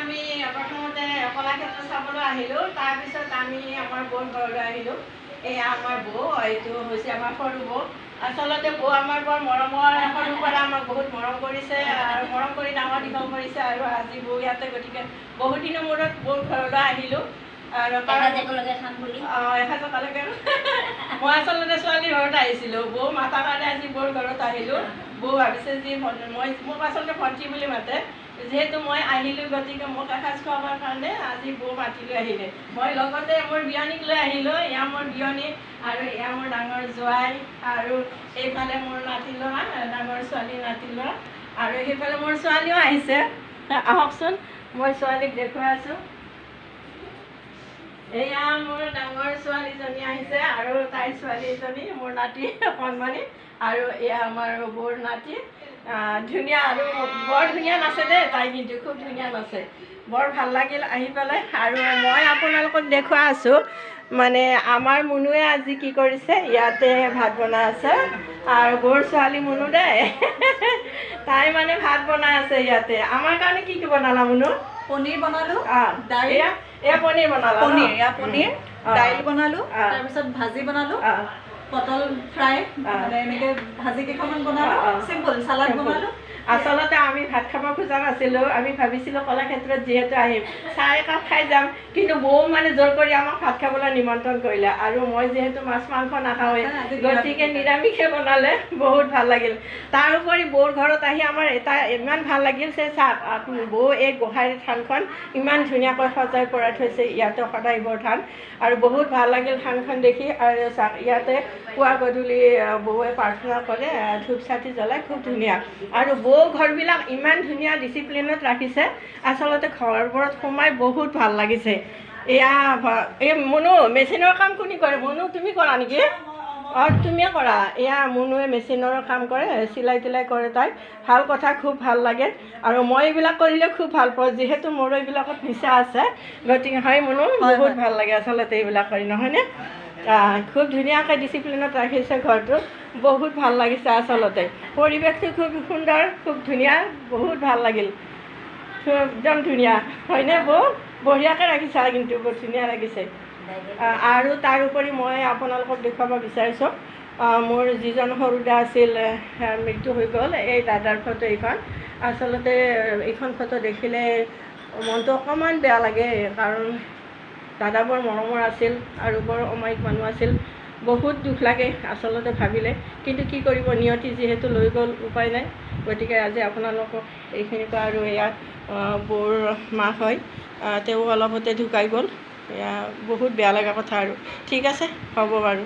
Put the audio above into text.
আমি প্ৰথমতে কলাক্ষেত্ৰ চাবলৈ আহিলোঁ। তাৰপিছত আমি আমাৰ বৌৰ ঘৰলৈ আহিলোঁ। এয়া আমাৰ বৌ, এইটো হৈছে আমাৰ সৰু বৌ। আচলতে বৌ আমাৰ বৰ মৰমৰ, সৰুৰ পৰা আমাক বহুত মৰম কৰিছে আৰু মৰম কৰি ডাঙৰ দীঘল কৰিছে। আৰু আজি বৌ ইয়াতে, গতিকে বহুত দিনৰ মূৰত বৌৰ ঘৰলৈ আহিলোঁ। আৰু এসাঁজলৈকে মই আচলতে ছোৱালীৰ ঘৰত আহিছিলোঁ। বৌ মাতাৰ কাৰণে আজি বৌৰ ঘৰত আহিলোঁ। বৌ ভাবিছে যে মোক আচলতে ভণ্টি বুলি মাতে। যিহেতু মই আহিলোঁ, গতিকে মোক এসাঁজ খুৱাবৰ কাৰণে আজি বৌ মাতিলৈ আহিলে। মই লগতে মোৰ বিয়নীক লৈ আহিলোঁ। এয়া মোৰ বিয়নী আৰু এয়া মোৰ ডাঙৰ জোৱাই, আৰু এইফালে মোৰ নাতি ল'ৰা, ডাঙৰ ছোৱালী নাতি ল'ৰা, আৰু সেইফালে মোৰ ছোৱালীও আহিছে। আহকচোন, মই ছোৱালীক দেখুৱাই আছোঁ। এয়া মোৰ ডাঙৰ ছোৱালীজনী আহিছে আৰু তাইৰ ছোৱালীজনী মোৰ নাতি কণমানি, আৰু এয়া আমাৰ বৌৰ নাতি। ধুনীয়া, আৰু বৰ ধুনীয়া নাচে দেই তাই, কিন্তু খুব ধুনীয়া নাচে। বৰ ভাল লাগিল আহি পেলাই। আৰু মই আপোনালোকক দেখুৱাই আছোঁ, মানে আমাৰ মুনুৱে আজি কি কৰিছে, ইয়াতে ভাত বনাই আছে। আৰু বৌৰ ছোৱালী মুনু দেই, তাই মানে ভাত বনাই আছে ইয়াতে। আমাৰ কাৰণে কি কি বনালা মুনু? পনীৰ বনালোঁ, এয়া পনীৰ বনালা? পনীৰ দাইল বনালোঁ, তাৰপিছত ভাজি বনালোঁ, পটল ফ্ৰাই, মানে এনেকৈ ভাজি কেইখনমান বনালোঁ, চিম্পল চালাড বনালোঁ। আচলতে আমি ভাত খাব খোজা নাছিলোঁ। আমি ভাবিছিলোঁ কলাক্ষেত্ৰত যিহেতু আহিম, চাহ একাপ খাই যাম, কিন্তু বৌ মানে জোৰ কৰি আমাক ভাত খাবলৈ নিমন্ত্ৰণ কৰিলে। আৰু মই যিহেতু মাছ মাংস নাখাওঁৱেই, গতিকে নিৰামিষে বনালে। বহুত ভাল লাগিল। তাৰোপৰি বৌৰ ঘৰত আহি আমাৰ এটা ইমান ভাল লাগিল যে বৌ এই গোহাঁই থানখন ইমান ধুনীয়াকৈ সজাই পৰাই থৈছে। ইয়াতে সদায়বৰ থান, আৰু বহুত ভাল লাগিল থানখন দেখি। আৰু ইয়াতে পুৱা গধূলি বৌৱে প্ৰাৰ্থনা কৰে, ধূপ চাতি জ্বলাই, খুব ধুনীয়া। আৰু বৌ ঘৰবিলাক ইমান ধুনীয়া ডিচিপ্লিনত ৰাখিছে। আচলতে ঘৰবোৰত সোমাই বহুত ভাল লাগিছে। এয়া এই মুনু, মেচিনৰ কাম কোনে কৰে? মুনু, তুমি কৰা নেকি? তুমিয়ে কৰা। এয়া মুনুৱে মেচিনৰ কাম কৰে, চিলাই তিলাই কৰে তাই। ভাল কথা, খুব ভাল লাগে। আৰু মই এইবিলাক কৰিলে খুব ভাল পাওঁ, যিহেতু মোৰ এইবিলাকত নিচা আছে। গতিকে হয় মুনু, বহুত ভাল লাগে আচলতে এইবিলাক কৰি, নহয়নে? খুব ধুনীয়াকৈ ডিচিপ্লিনত ৰাখিছে ঘৰটো। বহুত ভাল লাগিছে আচলতে। পৰিৱেশটো খুব সুন্দৰ, খুব ধুনীয়া, বহুত ভাল লাগিল। একদম ধুনীয়া, হয়নে বৌ? বঢ়িয়াকৈ ৰাখিছা, কিন্তু বহুত ধুনীয়া লাগিছে। আৰু তাৰোপৰি মই আপোনালোকক দেখুৱাব বিচাৰিছোঁ, মোৰ যিজন সৰু দা আছিল, মৃত্যু হৈ গ'ল। এই দাদাৰ ফটো এইখন। আচলতে এইখন ফটো দেখিলে মনটো অকণমান বেয়া লাগে, কাৰণ দাদা বৰ মৰমৰ আছিল আৰু বৰ অমায়িক মানুহ আছিল। বহুত দুখ লাগে আচলতে ভাবিলে, কিন্তু কি কৰিব, নিয়তি যিহেতু লৈ গ'ল, উপায় নাই। গতিকে আজি আপোনালোকক এইখিনিৰ পৰা, আৰু এয়া বৌৰ মাক হয়, তেওঁ অলপতে ঢুকাই গ'ল। এয়া বহুত বেয়া লগা কথা। আৰু ঠিক আছে, হ'ব বাৰু।